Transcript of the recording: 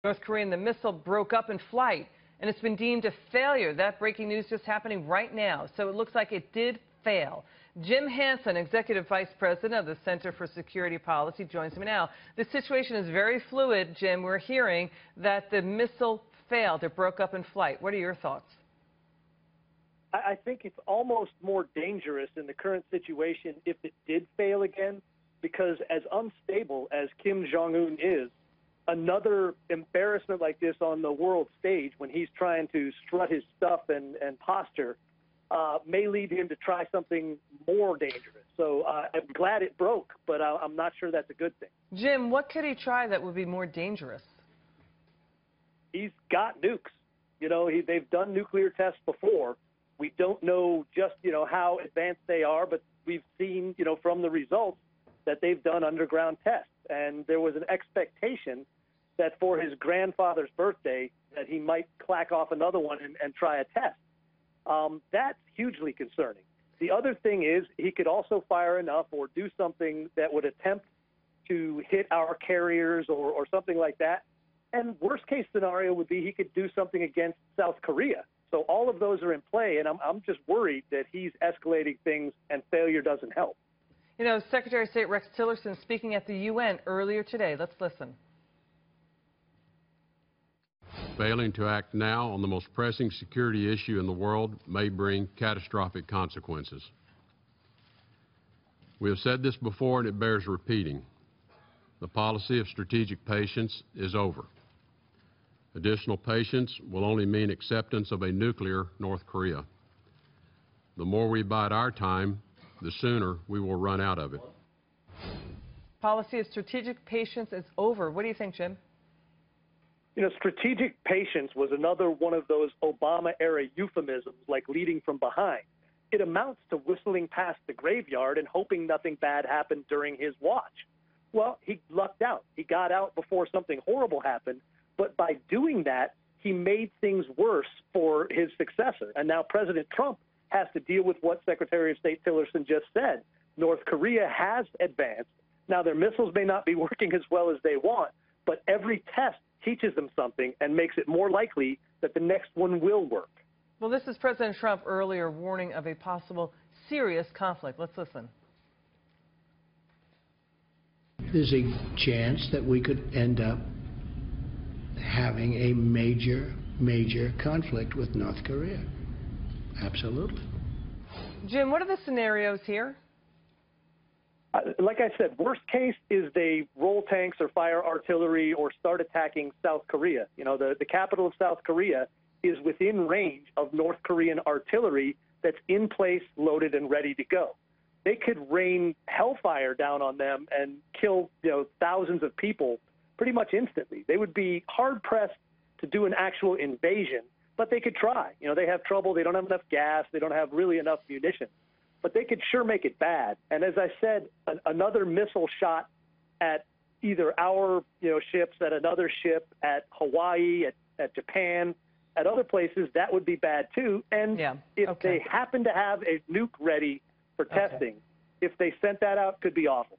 North Korean, the missile broke up in flight, and it's been deemed a failure. That breaking news just happening right now. So it looks like it did fail. Jim Hanson, Executive Vice President of the Center for Security Policy, joins me now. The situation is very fluid, Jim. We're hearing that the missile failed. It broke up in flight. What are your thoughts? I think it's almost more dangerous in the current situation if it did fail again, because as unstable as Kim Jong-un is, another embarrassment like this on the world stage when he's trying to strut his stuff and posture may lead him to try something more dangerous. So I'm glad it broke, but I'm not sure that's a good thing. Jim, what could he try that would be more dangerous? He's got nukes. You know, they've done nuclear tests before. We don't know just, how advanced they are, but we've seen, from the results that they've done underground tests. And there was an expectation that for his grandfather's birthday that he might clack off another one and try a test. That's hugely concerning. The other thing is he could also fire enough or do something that would attempt to hit our carriers or something like that. And worst case scenario would be he could do something against South Korea. So all of those are in play, and I'm just worried that he's escalating things and failure doesn't help. Secretary of State Rex Tillerson speaking at the UN earlier today. Let's listen. Failing to act now on the most pressing security issue in the world may bring catastrophic consequences. We have said this before, and it bears repeating. The policy of strategic patience is over. Additional patience will only mean acceptance of a nuclear North Korea. The more we bide our time, the sooner we will run out of it. Policy of strategic patience is over. What do you think, Jim? Strategic patience was another one of those Obama-era euphemisms like leading from behind. It amounts to whistling past the graveyard and hoping nothing bad happened during his watch. Well, he lucked out. He got out before something horrible happened, but by doing that, he made things worse for his successor. And now President Trump has to deal with what Secretary of State Tillerson just said. North Korea has advanced. Now, their missiles may not be working as well as they want, but every test teaches them something and makes it more likely that the next one will work. Well, this is President Trump earlier warning of a possible serious conflict. Let's listen. There's a chance that we could end up having a major conflict with North Korea. Absolutely. Jim, what are the scenarios here? Like I said, worst case is they roll tanks or fire artillery or start attacking South Korea. The capital of South Korea is within range of North Korean artillery that's in place, loaded, and ready to go. They could rain hellfire down on them and kill, thousands of people pretty much instantly. They would be hard-pressed to do an actual invasion, but they could try. They have trouble. They don't have enough gas. They don't have really enough munition. But they could sure make it bad. And as I said, another missile shot at either our ships, at another ship, at Hawaii, at Japan, at other places, that would be bad too. And if they happen to have a nuke ready for testing, if they sent that out, could be awful.